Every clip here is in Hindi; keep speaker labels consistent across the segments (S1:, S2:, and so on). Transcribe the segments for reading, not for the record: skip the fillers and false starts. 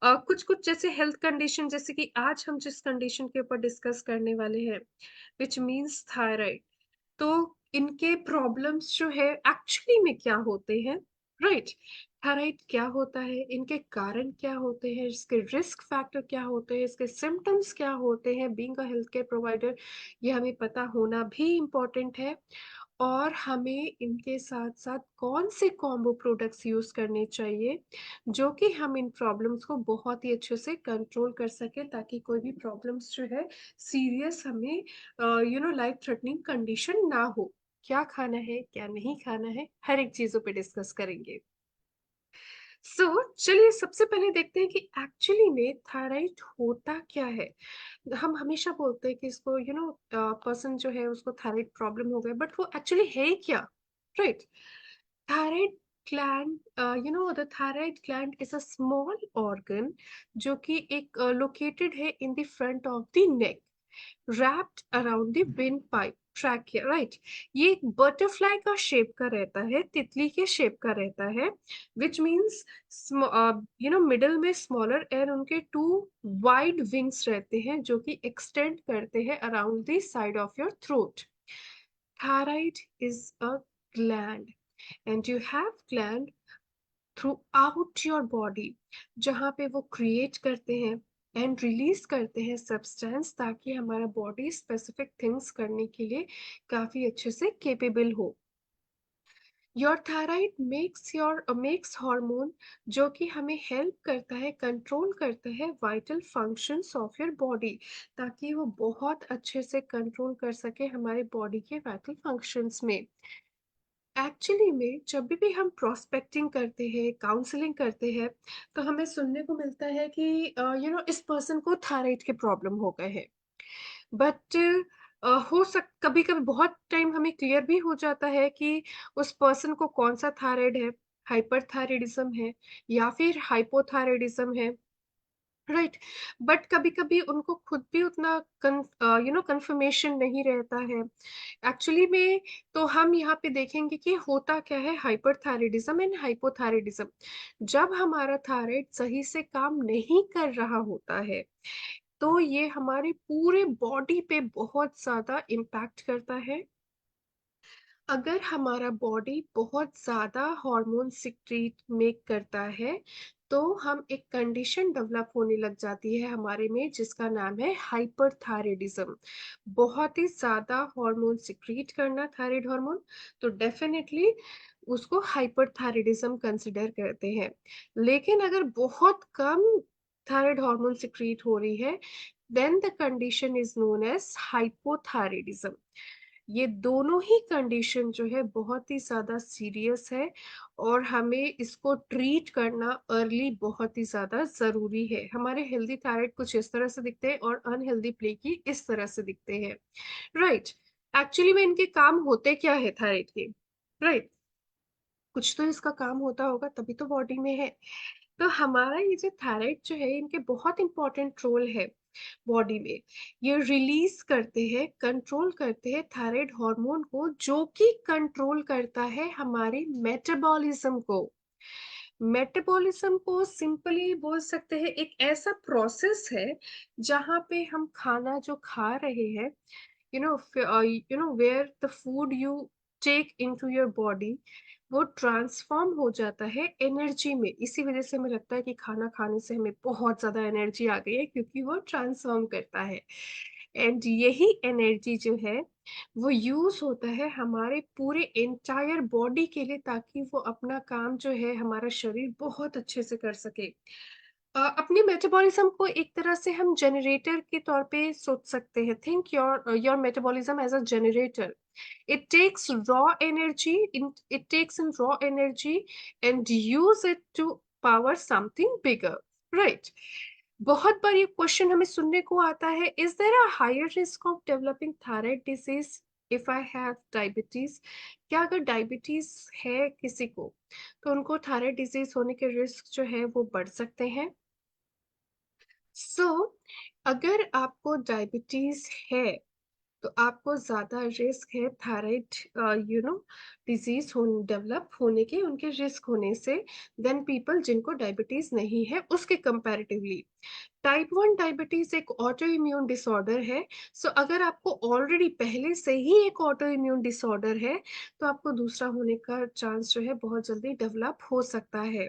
S1: कुछ कुछ जैसे हेल्थ कंडीशन, जैसे कि आज हम जिस कंडीशन के ऊपर डिस्कस करने वाले हैं, विच मीन्स थायराइड। तो इनके प्रॉब्लम्स जो है एक्चुअली में क्या होते हैं, राइट? थायराइड क्या होता है, इनके कारण क्या होते हैं, इसके रिस्क फैक्टर क्या होते हैं, इसके सिम्टम्स क्या होते हैं, being a health care provider ये हमें पता होना भी इम्पोर्टेंट है। और हमें इनके साथ-साथ कौन से कॉम्बो प्रोडक्ट्स यूज़ करने चाहिए, जो कि हम इन प्रॉब्लम्स को बहुत ही अच्छे से कंट्रोल कर सकें, ताकि कोई भी प्रॉब्लम्स जो है सीरियस हमें लाइफ थ्रेटनिंग कंडीशन ना हो। क्या खाना है, क्या नहीं खाना है, हर एक चीज़ों पे डिस्कस करेंगे। सो चलिए सबसे पहले देखते हैं कि एक्चुअली में थायराइड होता क्या है? हम हमेशा बोलते हैं कि इसको पर्सन जो है उसको थायराइड प्रॉब्लम हो गया, बट वो एक्चुअली है क्या? Right? Thyroid gland, the thyroid gland is a small organ जो कि एक लोकेटेड है in the front of the neck, wrapped around the windpipe trachea, right? ये एक बटरफ्लाई का शेप का रहता है, तितली के शेप का रहता है, विच मीन्स मिडल में स्मॉलर एंड उनके टू वाइड विंग्स रहते हैं जो कि एक्सटेंड करते हैं around the side of your throat. Thyroid is a gland and you have gland through out your body, जहाँ पे वो क्रिएट करते हैं एंड रिलीज करते हैं सब्सटेंस, ताकि हमारा बॉडी स्पेसिफिक थिंग्स करने के लिए काफी अच्छे से केपेबल हो। योर थायराइड मेक्स हार्मोन जो कि हमें हेल्प करता है, कंट्रोल करता है vital functions of your body, ताकि वो बहुत अच्छे से कंट्रोल कर सके हमारे बॉडी के वाइटल फंक्शंस में। एक्चुअली में जब भी हम प्रोस्पेक्टिंग करते हैं, काउंसलिंग करते हैं, तो हमें सुनने को मिलता है कि इस पर्सन को थायराइड के प्रॉब्लम हो गए हैं। बट हो सक कभी-कभी बहुत टाइम हमें क्लियर भी हो जाता है कि उस पर्सन को कौन-सा थायराइड है, हाइपरथायराइडिज़्म है या फिर हाइपोथायराइडिज़्म है। राइट। बट कभी-कभी उनको खुद भी उतना कंफर्मेशन नहीं रहता है। एक्चुअली में तो हम यहाँ पे देखेंगे कि होता क्या है, हाइपरथायराइडिज्म एंड हाइपोथायराइडिज्म। जब हमारा थायराइड सही से काम नहीं कर रहा होता है, तो ये हमारे पूरे बॉडी पे बहुत ज़्यादा इम्पैक्ट करता है। अगर हमारा बॉडी बहुत ज़्यादा हार्मोन सिक्रीट मेक करता है, तो हम एक कंडीशन डेवलप होने लग जाती है हमारे में, जिसका नाम है हाइपरथायराइडिज्म। बहुत ही ज़्यादा हार्मोन सिक्रीट करना, थायराइड हार्मोन, तो डेफिनेटली उसको हाइपरथायराइडिज्म कंसिडर करते हैं। लेकिन अगर बहुत कम थायराइड हार्मोन सिक्रीट हो रही है, then the condition is known as hypothyroidism. ये दोनों ही कंडीशन जो है बहुत ही ज़्यादा सीरियस है, और हमें इसको ट्रीट करना अर्ली बहुत ही ज़्यादा ज़रूरी है। हमारे हेल्दी थायराइड कुछ इस तरह से दिखते हैं और अनहेल्दी प्लेकी इस तरह से दिखते हैं, राइट? एक्चुअली में इनके काम होते क्या है थायराइड के, राइट? कुछ तो इसका काम होता होगा, तभी तो बॉडी में है। तो हमारा ये जो थायराइड जो है, इनके बहुत इंपॉर्टेंट रोल है बॉडी में। ये रिलीज करते हैं, कंट्रोल करते हैं थायराइड हार्मोन को, जो कि कंट्रोल करता है हमारे मेटाबॉलिज्म को। मेटाबॉलिज्म को सिंपली बोल सकते हैं, एक ऐसा प्रोसेस है जहाँ पे हम खाना जो खा रहे हैं, where the food you take into your body, वो ट्रांसफॉर्म हो जाता है एनर्जी में। इसी वजह से हमें लगता है कि खाना खाने से हमें बहुत ज्यादा एनर्जी आ गई है, क्योंकि वो ट्रांसफॉर्म करता है। एंड यही एनर्जी जो है, वो यूज होता है हमारे पूरे एंटायर बॉडी के लिए, ताकि वो अपना काम जो है हमारा शरीर बहुत अच्छे से कर सके। अपने मेटाबॉलिज्म को एक तरह से हम जनरेटर के तौर पे सोच सकते हैं। Think your metabolism as a generator. It takes in raw energy and use it to power something bigger, right? बहुत बार ये क्वेश्चन हमें सुनने को आता है, is there a higher risk of developing thyroid disease if I have diabetes? क्या अगर डायबिटीज है किसी को, तो उनको थायराइड डिजीज होने के रिस्क जो है वो बढ़ सकते हैं? सो अगर आपको डायबिटीज है, तो आपको ज़्यादा रिस्क है thyroid you know disease develop होने के, उनके रिस्क होने से, देन पीपल जिनको डायबिटीज़ नहीं है उसके कंपैरेटिवली। टाइप 1 डायबिटीज़ एक ऑटो इम्यून डिसऑर्डर है। सो अगर आपको ऑलरेडी पहले से ही एक ऑटो इम्यून डिसऑर्डर है, तो आपको दूसरा होने का चांस जो है बहुत जल्दी डेवलप हो सकता है।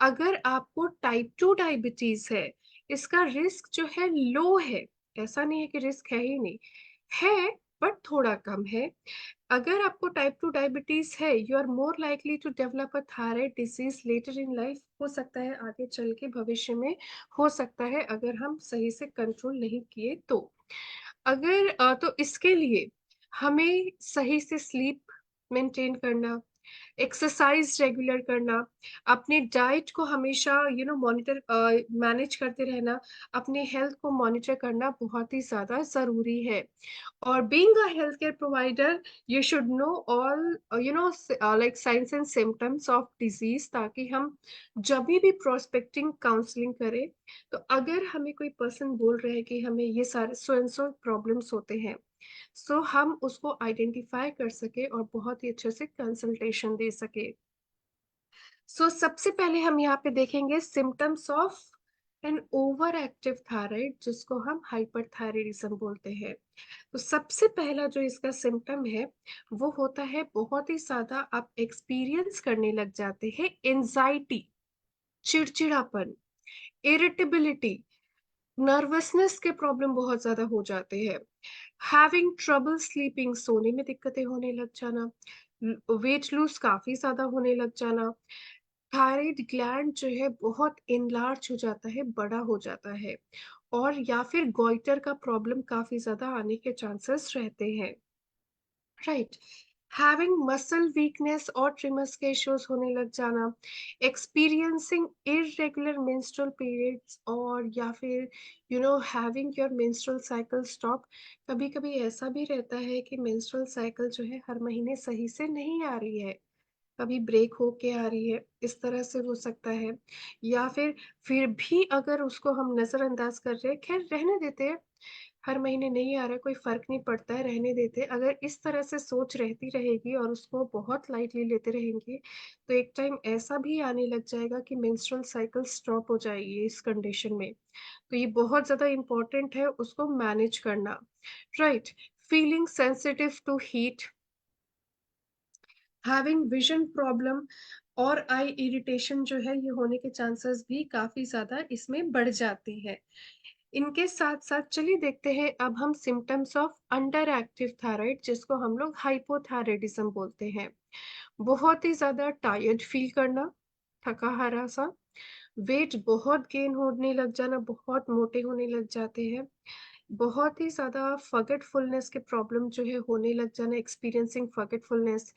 S1: अगर आपको टाइप 2 डायबिटीज़ है, इसका रिस्क जो है लो है, ऐसा नहीं है कि रिस्क है ही नहीं, है बट थोड़ा कम है। अगर आपको टाइप 2 डायबिटीज़ है, you are more likely to develop a thyroid disease later in life, हो सकता है आगे चल के भविष्य में हो सकता है अगर हम सही से कंट्रोल नहीं किए तो। अगर तो इसके लिए हमें सही से स्लीप मेंटेन करना, एक्सरसाइज रेगुलर करना, अपने डाइट को हमेशा मॉनिटर मैनेज करते रहना, अपने हेल्थ को मॉनिटर करना बहुत ही ज़्यादा ज़रूरी है। और being a health care provider, you should know all like science and symptoms of disease, ताकि हम जभी भी प्रोस्पेक्टिंग काउंसलिंग करें, तो अगर हमें कोई पर्सन बोल रहे हैं कि हमें ये सारे सो एंड सो प्रॉब्लम्स होते हैं, सो हम उसको आइडेंटिफाई कर सके और बहुत ही अच्छे से कंसल्टेशन दे सके। सो सबसे पहले हम यहाँ पे देखेंगे symptoms of an over active thyroid, जिसको हम हाइपरथायराइडिज्म बोलते हैं। तो सबसे पहला जो इसका सिम्टम है, वो होता है बहुत ही ज्यादा आप एक्सपीरियंस करने लग जाते हैं एंजाइटी, चिड़चिड़ापन, इरिटेबिलिटी, नर्वसनेस के प्रॉब्लम बहुत ज्यादा हो जाते हैं, हैविंग ट्रबल स्लीपिंग, सोने में दिक्कतें होने लग जाना, वेट लूज काफी ज्यादा होने लग जाना, थायराइड ग्लैंड जो है बहुत इनलार्ज हो जाता है, बड़ा हो जाता है, और या फिर गॉइटर का प्रॉब्लम काफी ज्यादा आने के चांसेस रहते हैं, राइट। हैविंग मसल वीकनेस और ट्रिमर्स के इश्यूज होने लग जाना, एक्सपीरियंसिंग इरेगुलर मेंस्ट्रुअल पीरियड्स, और या फिर having your menstrual cycle stop. कभी कभी ऐसा भी रहता है कि मेंस्ट्रुअल साइकिल जो है हर महीने सही से नहीं आ रही है, कभी ब्रेक होके आ रही है, इस तरह से हो सकता है। या फिर भी अगर उसको हम नजरअंदाज कर रहे हैं, खैर रहने देते हैं, हर महीने नहीं आ रहा है, कोई फर्क नहीं पड़ता है, रहने देते हैं। अगर इस तरह से सोच रहती रहेगी और उसको बहुत लाइटली लेते रहेंगे, तो एक टाइम ऐसा भी आने लग जाएगा कि मेंस्ट्रुअल साइकिल स्टॉप हो जाएगी इस कंडीशन में। तो ये बहुत ज्यादा इंपॉर्टेंट है उसको मैनेज करना, right. Feeling sensitive to heat, having vision problem और आई इरिटेशन जो है, ये होने के चांसेस भी काफी ज्यादा इसमें बढ़ जाते हैं। इनके साथ साथ चलिए देखते हैं अब हम symptoms of under active thyroid, जिसको हम लोग हाइपोथायराइडिज्म बोलते हैं। बहुत ही ज्यादा टायर्ड फील करना, थका हारा सा, वेट बहुत गेन होने लग जाना, बहुत मोटे होने लग जाते हैं, बहुत ही ज्यादा फॉरगेटफुलनेस के प्रॉब्लम जो है होने लग जाना, एक्सपीरियंसिंग फॉरगेटफुलनेस,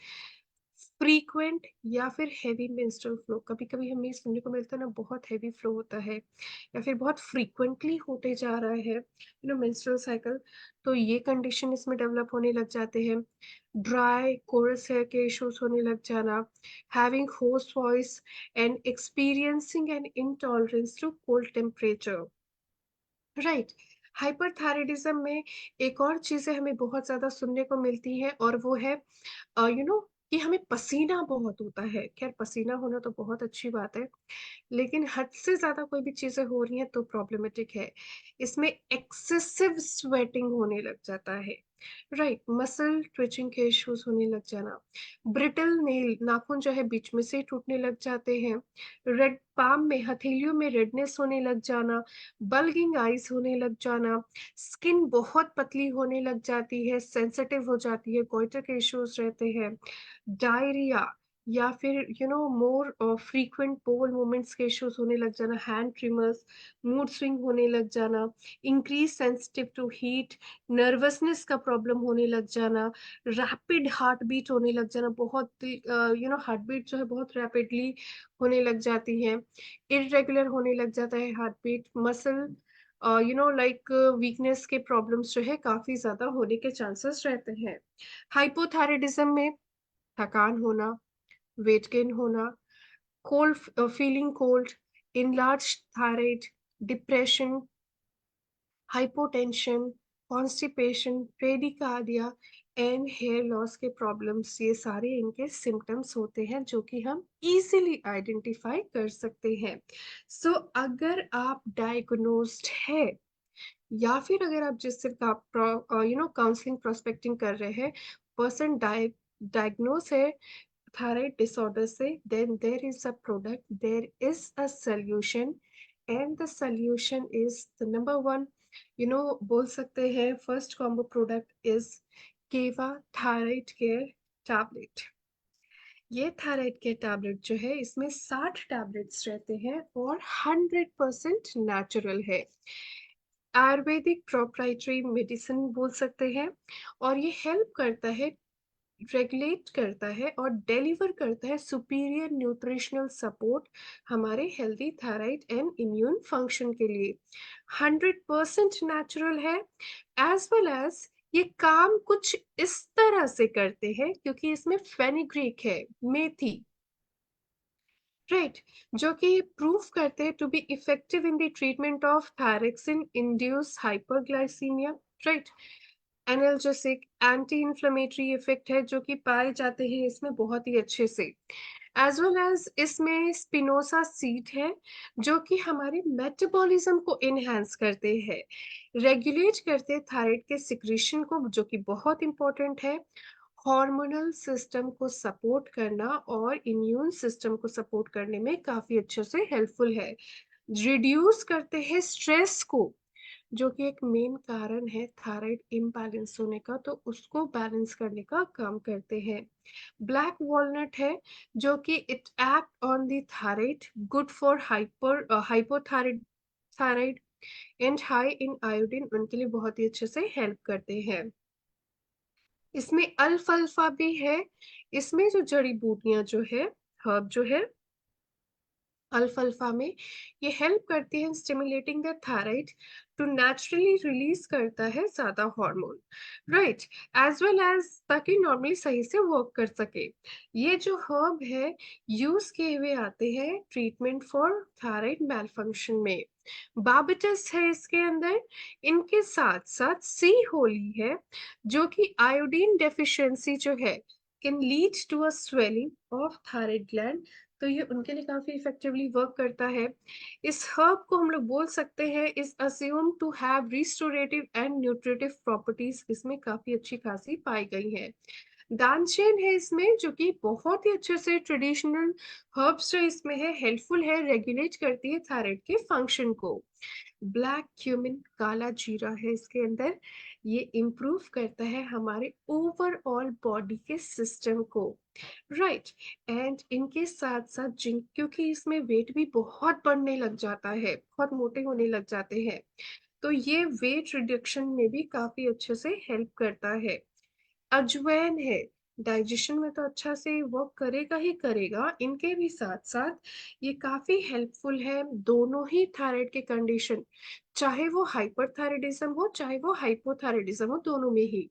S1: फ्रीक्वेंट या फिर हेवी मेंस्ट्रुअल फ्लो, कभी-कभी हमें सुनने को मिलता है ना, बहुत हेवी फ्लो होता है या फिर बहुत फ्रीक्वेंटली होते जा रहा है मेंस्ट्रुअल साइकिल, तो ये कंडीशन इसमें डेवलप होने लग जाते हैं। ड्राई कोरस हेयर के इश्यूज होने लग जाना, having hoarse voice and experiencing an intolerance to cold temperature, right. Hyperthyroidism में एक और चीजें हमें बहुत ज्यादा सुनने को मिलती है, और वो है कि हमें पसीना बहुत होता है। खैर पसीना होना तो बहुत अच्छी बात है, लेकिन हद से ज्यादा कोई भी चीजें हो रही हैं तो प्रॉब्लमेटिक है। इसमें एक्सेसिव स्वेटिंग होने लग जाता है, राइट। मसल ट्विचिंग के इश्यूज होने लग जाना, ब्रिटल नेल, नाखून जो है बीच में से ही टूटने लग जाते हैं, रेड पाम में, हथेलियों में रेडनेस होने लग जाना, बल्गिंग आईज होने लग जाना, स्किन बहुत पतली होने लग जाती है, सेंसिटिव हो जाती है, गोइटर के इश्यूज रहते हैं, डायरिया, या फिर मोर फ्रीक्वेंट बोल मूवमेंट्स के इश्यूज होने लग जाना, हैंड ट्रिमर्स, मूड स्विंग होने लग जाना, increase sensitive to heat, nervousness का प्रॉब्लम होने लग जाना, रैपिड हार्ट बीट होने लग जाना, बहुत हार्ट बीट जो है बहुत रैपिडली होने लग जाती है, इरेगुलर होने लग जाता है heart beat, muscle like weakness के प्रॉब्लम्स जो है काफी ज्यादा होने के चांसेस रहते हैं। हाइपोथायराइडिज्म में थकान होना, वेट गेन होना, cold feeling cold, enlarged thyroid, depression, hypotension, constipation, bradycardia and hair loss के प्रॉब्लम्स, ये सारे इनके सिम्पटम्स होते हैं जो कि हम इजीली आइडेंटिफाई कर सकते हैं। सो अगर आप डायग्नोस्ड है या फिर अगर आप जिससे काउंसलिंग प्रोस्पेक्टिंग कर रहे हैं, पर्सन डायग्नोस है thyroid disorder से, then there is a product, there is a solution, and the solution is the number one, बोल सकते हैं फर्स्ट कॉम्बो प्रोडक्ट इज केवा थायराइड केयर टैबलेट। ये थायराइड केयर टैबलेट जो है, इसमें 60 टैबलेट्स रहते हैं और 100% नेचुरल है। आयुर्वेदिक प्रोप्राइटरी मेडिसिन बोल सकते हैं, और ये हेल्प करता है, रेगुलेट करता है और डिलीवर करता है सुपीरियर न्यूट्रिशनल सपोर्ट हमारे healthy thyroid and immune function के लिए। 100% नेचुरल है, एज वेल एज ये काम कुछ इस तरह से करते हैं क्योंकि इसमें फेनिग्रीक है, मेथी, राइट, जो कि प्रूव करते हैं to be effective in the treatment of thyroxine induced hyperglycaemia, right. Analgesic, anti inflammatory effect है जो कि पाए जाते हैं इसमें बहुत ही अच्छे से। एज वेल एज इसमें स्पिनोसा सीड है जो कि हमारे मेटाबॉलिज्म को इनहेंस करते हैं, रेगुलेट करते हैं थायराइड के सिक्रीशन को, जो कि बहुत इंपॉर्टेंट है, हार्मोनल सिस्टम को सपोर्ट करना और इम्यून सिस्टम को सपोर्ट करने में काफी अच्छे से हेल्पफुल है, रिड्यूस करते हैं स्ट्रेस को, जो कि एक मेन कारण है थायराइड इम्बैलेंस होने का, तो उसको बैलेंस करने का काम करते हैं। ब्लैक वॉलनट है जो कि it act on the thyroid, good for hypothyroid thyroid and high in iodine, उनके लिए बहुत ही अच्छे से हेल्प करते हैं। इसमें अल्फाल्फा भी है, इसमें जो जड़ी बूटियां जो है, हर्ब जो है अल्फाल्फा में, ये हेल्प करती है stimulating the thyroid to naturally release करता है ज्यादा hormone, right, as well as ताकि नॉर्मली सही से वर्क कर सके। ये जो हर्ब है यूज किए हुए आते हैं ट्रीटमेंट फॉर थायराइड मैलफंक्शन में। बाबिटस है इसके अंदर, इनके साथ साथ सी होली है जो कि आयोडीन डेफिशिएंसी जो है can lead to a swelling of thyroid gland, तो ये उनके लिए काफी इफेक्टिवली वर्क करता है। इस हर्ब को हम लोग बोल सकते हैं is assume to have restorative and nutritive properties, इसमें काफी अच्छी खासी पाई गई है। दानचेन है इसमें जो कि बहुत ही अच्छे से ट्रेडिशनल हर्ब्स जो इसमें है हेल्पफुल है, रेगुलेट करती है थायराइड के फंक्शन को। ब्लैक क्यूमिन, काला जीरा है इसके अंदर, ये इम्प्रूव करता है हमारे ओवरऑल बॉडी के सिस्टम को, राइट। एंड इनके साथ साथ जिंक, क्योंकि इसमें वेट भी बहुत बढ़ने लग जाता है, बहुत मोटे होने लग जाते हैं, तो ये वेट रिडक्शन में भी काफी अच्छे से हेल्प करता है। अजवाइन है, डाइजेशन में तो अच्छा से वर्क करेगा ही करेगा, इनके भी साथ साथ ये काफी हेल्पफुल है दोनों ही थायराइड के कंडीशन, चाहे वो हाइपरथायराइडिज्म हो चाहे वो हाइपोथायराइडिज्म हो, दोनों में ही।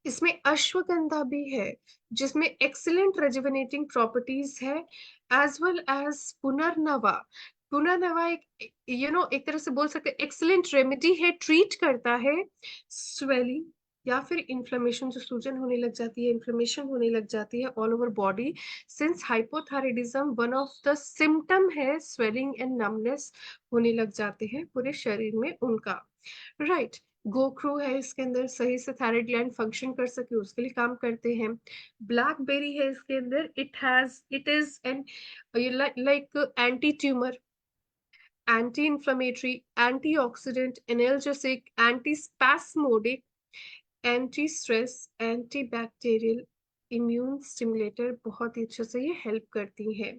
S1: इसमें अश्वगंधा भी है जिसमें एक्सीलेंट रेजुवेनेटिंग प्रॉपर्टीज है, एज वेल एज पुनर्नवा। पुनर्नवा एक एक तरह से बोल सकते हैं एक्सीलेंट रेमेडी है, ट्रीट करता है स्वेलिंग या फिर इन्फ्लेमेशन, जो सूजन होने लग जाती है, इन्फ्लेमेशन होने लग जाती है all over body, since hypothyroidism one of the symptom है स्वेलिंग एंड नमनेस होने लग जाते हैं पूरे शरीर में उनका, राइट। गोक्रू है इसके अंदर, सही से थायराइड ग्लैंड फंक्शन कर सके उसके लिए काम करते हैं। ब्लैकबेरी है इसके अंदर, it is an like anti tumour, anti inflammatory, antioxidant, analgesic, anti spasmodic, anti stress, anti bacterial, immune stimulator, बहुत ही अच्छे से ये हेल्प करती हैं।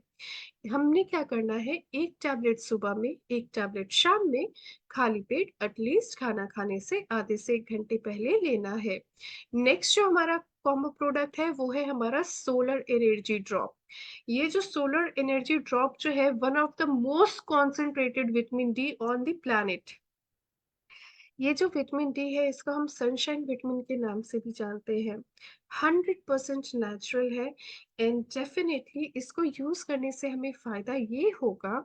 S1: हमने क्या करना है, एक टैबलेट सुबह में, एक टैबलेट शाम में, खाली पेट एटलीस्ट खाना खाने से आधे से 1 घंटे पहले लेना है। नेक्स्ट जो हमारा कॉम्बो प्रोडक्ट है वो है हमारा सोलर एनर्जी ड्रॉप। ये जो सोलर एनर्जी ड्रॉप जो है one of the most concentrated vitamin D on the planet. ये जो विटामिन डी है इसको हम सनशाइन विटामिन के नाम से भी जानते हैं, 100% नेचुरल है, एंड डेफिनेटली इसको यूज करने से हमें फायदा ये होगा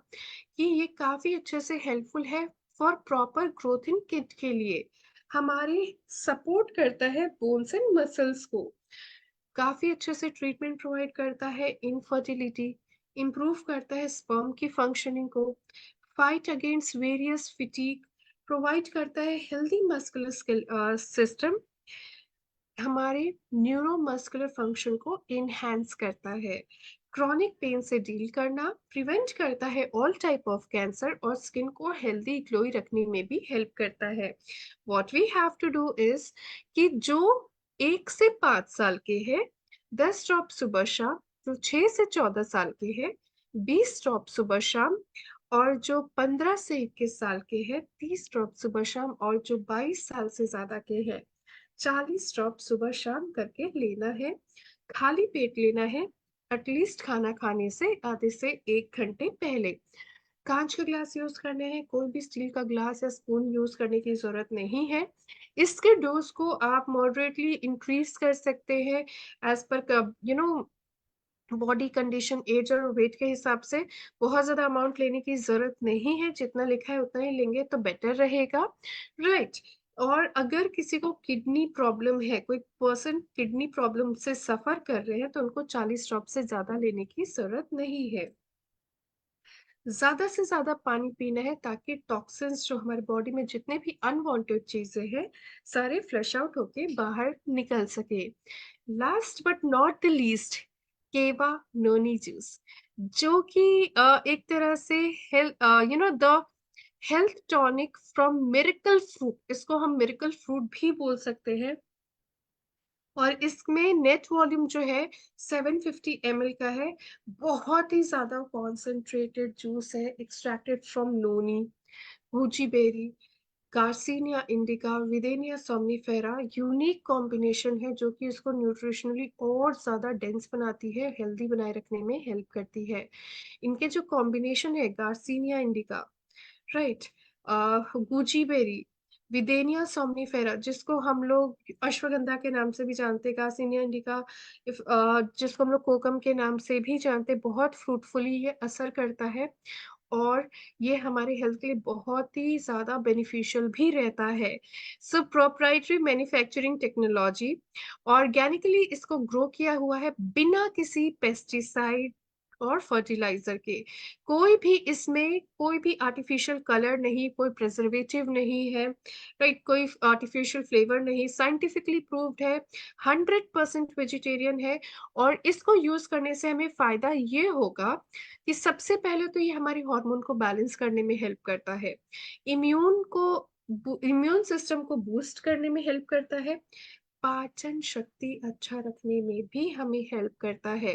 S1: कि ये काफी अच्छे से हेल्पफुल है for proper growth in kid के लिए। हमारे सपोर्ट करता है बोन्स एंड मसल्स को, काफ़ी अच्छे से ट्रीटमेंट प्रोवाइड करता है इनफर्टिलिटी, इम्प्रूव करता है स्पर्म की फंक्शनिंग को, fight against various fatigue, provide करता है हेल्दी मस्कुलर सिस्टम, हमारे न्यूरोमस्कुलर फंक्शन को एनहांस करता है, क्रॉनिक पेन से डील करना, प्रिवेंट करता है ऑल टाइप ऑफ कैंसर और स्किन को हेल्दी ग्लोई रखने में भी हेल्प करता है। What we have to do is कि जो 1 से 5 साल के हैं 10 ड्रॉप सुबह शाम, जो 6 से 14 साल के हैं 20 ड्रॉप सुबह शाम, और जो 15 से 21 साल के हैं 30 ड्रॉप सुबह शाम, और जो 22 साल से ज्यादा के हैं 40 ड्रॉप सुबह शाम करके लेना है। खाली पेट लेना है, एटलीस्ट खाना खाने से आधे से 1 घंटे पहले। कांच के ग्लास यूज करने हैं, कोई भी स्टील का ग्लास या स्पून यूज करने की जरूरत नहीं है। इसके डोज को आप मॉडरेटली इंक्रीज कर सकते हैं as per body condition, age और वेट के हिसाब से। बहुत ज्यादा अमाउंट लेने की जरूरत नहीं है, जितना लिखा है उतना ही लेंगे तो बेटर रहेगा, राइट। और अगर किसी को किडनी प्रॉब्लम है, कोई पर्सन किडनी प्रॉब्लम से सफर कर रहे हैं, तो उनको 40 ड्रॉप से ज्यादा लेने की जरूरत नहीं है। ज्यादा से ज्यादा पानी पीना है ताकि टॉक्सिन्स जो हमारे बॉडी में जितने भी अनवांटेड चीजें हैं सारे फ्लश आउट होके बाहर निकल सके। Last but not the least, केवा नोनी जूस, जो कि एक तरह से health the health tonic from miracle fruit, इसको हम मिरेकल फ्रूट भी बोल सकते हैं। और इसमें नेट वॉल्यूम जो है 750 ml का है। बहुत ही ज्यादा कॉन्सेंट्रेटेड जूस है, extracted from noni, goji berry, Garcinia indica, Withania somnifera. Unique combination है जो कि इसको न्यूट्रिशनली और ज्यादा डेंस बनाती है, हेल्दी बनाए रखने में हेल्प करती है। इनके जो कॉम्बिनेशन है Garcinia indica, right, goji berry, Withania somnifera, जिसको हम लोग अश्वगंधा के नाम से भी जानते हैं, गार्सिनिया इंडिका जिसको हम लोग कोकम के नाम से भी जानते हैं, बहुत फ्रूटफुली ये असर करता है। और ये हमारे हेल्थ के लिए बहुत ही ज्यादा बेनिफिशियल भी रहता है। सो प्रोप्राइटरी मैन्युफैक्चरिंग टेक्नोलॉजी, ऑर्गेनिकली इसको ग्रो किया हुआ है बिना किसी पेस्टिसाइड और फर्टिलाइजर के। कोई भी इसमें कोई भी आर्टिफिशियल कलर नहीं, कोई प्रिजर्वेटिव नहीं है, राइट, कोई आर्टिफिशियल फ्लेवर नहीं, साइंटिफिकली प्रूव्ड है, 100% वेजिटेरियन है। और इसको यूज करने से हमें फायदा ये होगा कि सबसे पहले तो ये हमारी हार्मोन को बैलेंस करने में हेल्प करता है, इम्यून सिस्टम को बूस्ट करने में हेल्प करता है, पाचन शक्ति अच्छा रखने में भी हमें हेल्प करता है,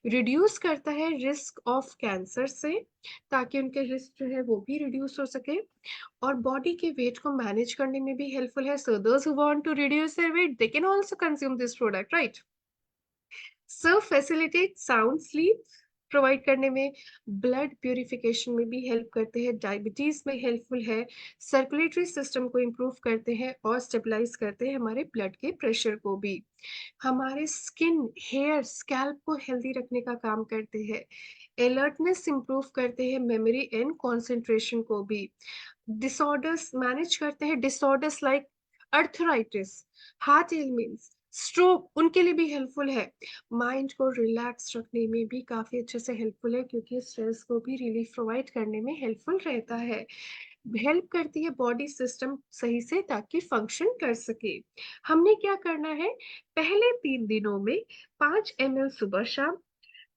S1: रिड्यूस करता है रिस्क ऑफ कैंसर से, ताकि उनके रिस्क जो है वो भी रिड्यूस हो सके, और बॉडी के वेट को मैनेज करने में भी हेल्पफुल है। So those who want to reduce their weight they can also consume this product, right. Serve facilitate sound sleep provide करने में, ब्लड प्यूरिफिकेशन में भी हेल्प करते हैं, डायबिटीज में हेल्पफुल है, सर्कुलेटरी सिस्टम को इम्प्रूव करते हैं और स्टेबलाइज करते हैं हमारे ब्लड के प्रेशर को भी, हमारे स्किन, हेयर, स्कैल्प को हेल्दी रखने का काम करते हैं, अलर्टनेस इंप्रूव करते हैं, मेमोरी एंड कंसंट्रेशन को भी, डिसऑर्डर्स मैनेज करते हैं, disorders like arthritis, heart elements, stroke, उनके लिए भी हेल्पफुल है, माइंड को रिलैक्स रखने में भी काफी अच्छे से हेल्पफुल है, क्योंकि स्ट्रेस को भी रिलीफ प्रोवाइड करने में हेल्पफुल रहता है, हेल्प करती है बॉडी सिस्टम सही से ताकि फंक्शन कर सके। हमने क्या करना है, पहले 3 दिनों में 5 ml सुबह शाम,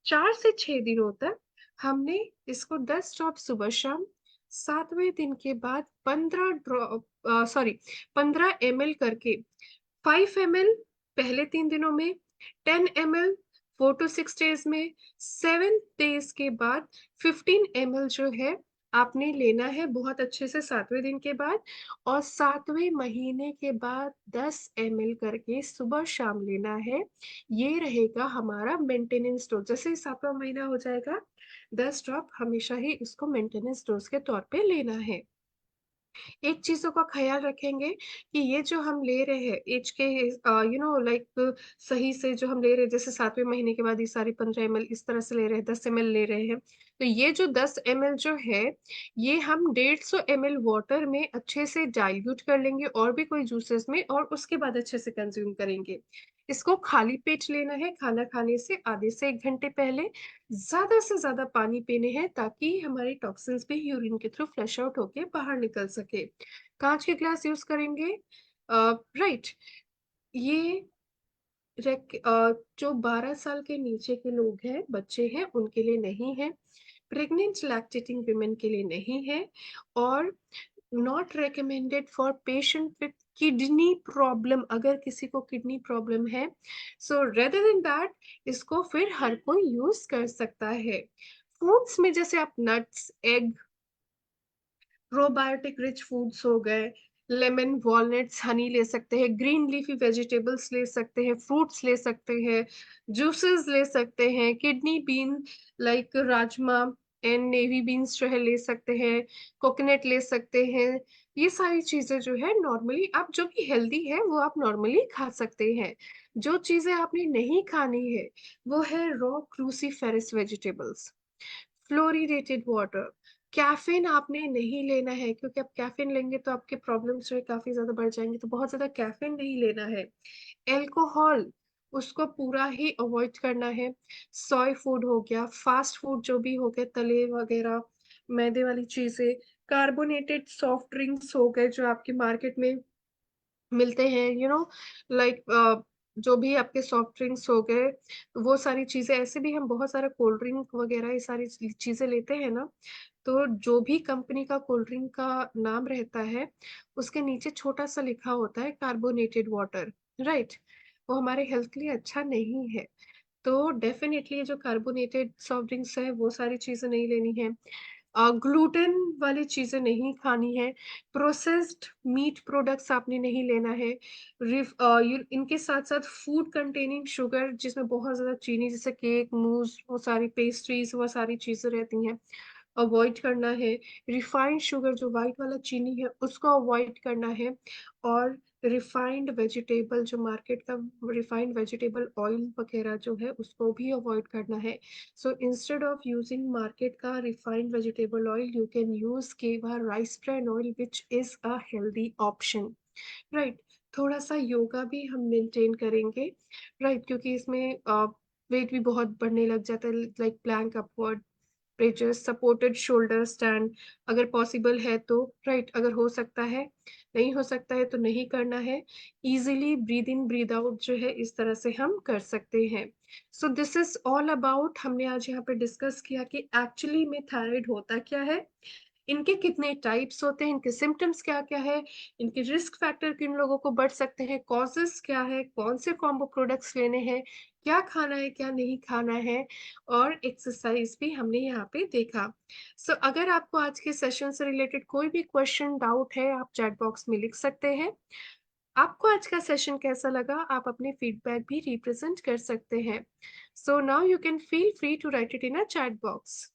S1: 4 से 6 दिनों तक हमने इसको 10 ड्रॉप सुबह शाम, 7वें दिन के बाद 15 ड्रॉप, सॉरी 15 ml करके, 5 ml पहले 3 दिनों में, 10 ml 4 to 6 days में, 7 days के बाद 15 ml जो है आपने लेना है बहुत अच्छे से 7वें दिन के बाद, और 7वें महीने के बाद 10 ml करके सुबह शाम लेना है। ये रहेगा हमारा मेंटेनेंस डोज, जैसे ही 7वां महीना हो जाएगा 10 ड्रॉप हमेशा ही इसको मेंटेनेंस डोज के तौर पे लेना है। एक चीज़ों का ख़्याल रखेंगे कि ये जो हम ले रहे हैं ऐज के लाइक सही से जो हम ले रहे हैं, जैसे 7वें महीने के बाद ये सारी 15 एमएल इस तरह से ले रहे हैं, 10 एमएल ले रहे हैं। तो ये जो 10 एमएल जो है, ये हम 150 एमएल वाटर में अच्छे से डाइल्यूट कर लेंगे और भी कोई जूसेस में, और उसके बाद अच्छे से कंज़्यूम करेंगे। इसको खाली पेट लेना है, खाना खाने से आधे से 1 घंटे पहले। ज़्यादा से ज़्यादा पानी पीने हैं ताकि हमारे टॉक्सिन्स भी यूरिन के थ्रू फ्लश आउट होके बाहर निकल सके। काँच के ग्लास यूज़ करेंगे। राइट, ये जो 12 साल के नीचे के लोग हैं, बच्चे हैं, उनके लिए नहीं है। प्रेग्नेंट लैक्टेटिंग वुमेन के लिए नहीं है, और not recommended for patient with kidney problem. अगर किसी को किडनी प्रॉब्लम है, सो रेदर देन दैट इसको फिर हर कोई यूज़ कर सकता है। फ्रूट्स में जैसे आप nuts, egg, probiotic rich foods हो गए, लेमन, वॉलनट्स, हनी ले सकते हैं, ग्रीन लीफी वेजिटेबल्स ले सकते हैं, फ्रूट्स ले सकते हैं, जूसेस ले सकते हैं, kidney bean like rajma and navy beans जो है ले सकते हैं, कोकोनट ले सकते हैं। ये सारी चीज़ें जो है नॉर्मली आप जो भी हेल्दी है वो आप नॉर्मली खा सकते हैं। जो चीज़ें आपने नहीं खानी है वो है raw cruciferous vegetables, fluoridated water. Caffeine आपने नहीं लेना है, क्योंकि आप कैफ़ीन लेंगे तो आपके प्रॉब्लम्स जो है काफ़ी ज़्यादा बढ़ जाएँगे, तो बहुत ज़्यादा कैफ़ीन नहीं लेना है। अल्कोहल, उसको पूरा ही अवॉइड करना है। सोय फूड हो गया, फ़ास्ट फूड जो भी हो गए, तले वगैरह, मैदे वाली चीज़ें, कार्बोनेटेड सॉफ्ट ड्रिंक्स हो गए जो आपके मार्केट में मिलते हैं, लाइक जो भी आपके सॉफ्ट ड्रिंक्स हो गए, वो सारी चीज़ें, ऐसे भी हम बहुत सारा कोल्ड ड्रिंक वगैरह ये सारी चीज़ें लेते हैं ना, तो जो भी कंपनी का कोल्ड ड्रिंक का नाम रहता है, उसके नीचे छोटा-सा लिखा होता है कार्बोनेटेड वाटर, राइट? वो हमारे हेल्थ के लिए अच्छा नहीं है। तो डेफ़िनेटली ये जो कार्बोनेटेड सॉफ्ट ड्रिंक्स हैं, वो सारी चीज़ें नहीं लेनी है। ग्लूटेन वाली चीज़ें नहीं खानी है, प्रोसेस्ड मीट प्रोडक्ट्स आपने नहीं लेना है। इनके साथ-साथ फूड कंटेनिंग शुगर जिसमें बहुत ज़्यादा चीनी, जैसे केक, मूज़, वो सारी पेस्ट्रीज़, वो सारी चीज़ें रहती हैं, अवॉइड करना है। रिफाइंड शुगर जो व्हाइट वाला चीनी है, उसको अवॉइड करना है, और रिफाइंड वेजिटेबल जो मार्केट का रिफाइंड वेजिटेबल ऑयल वगैरह जो है, उसको भी अवॉइड करना है। So instead of using market का refined vegetable oil, you can use केवा rice bran oil, which is a healthy option. Right? थोड़ा सा योगा भी हम मेंटेन करेंगे, राइट? क्योंकि इसमें वेट भी बहुत बढ़ने लग जाता है, like plank upward bridges, supported shoulder stand, अगर पॉसिबल है तो, राइट? अगर हो सकता है, नहीं हो सकता है तो नहीं करना है। Easily breathe in breathe out जो है इस तरह से हम कर सकते हैं। So this is all about, हमने आज यहाँ पे डिस्कस किया कि एक्चुअली में थायराइड होता क्या है, इनके कितने टाइप्स होते हैं, इनके सिम्पटम्स क्या-क्या है, इनके रिस्क फैक्टर किन लोगों को बढ़ सकते हैं, कॉजेज़ क्या है, कौन से कॉम्बो प्रोडक्ट्स लेने हैं, क्या खाना है, क्या नहीं खाना है, और एक्सरसाइज़ भी हमने यहाँ पे देखा। सो अगर आपको आज के सेशन से रिलेटेड कोई भी क्वेश्चन, डाउट है, आप चैट बॉक्स में लिख सकते हैं। आपको आज का सेशन कैसा लगा, आप अपने फीडबैक भी रिप्रेज़ेंट कर सकते हैं। So now you can feel free to write it in a chat box.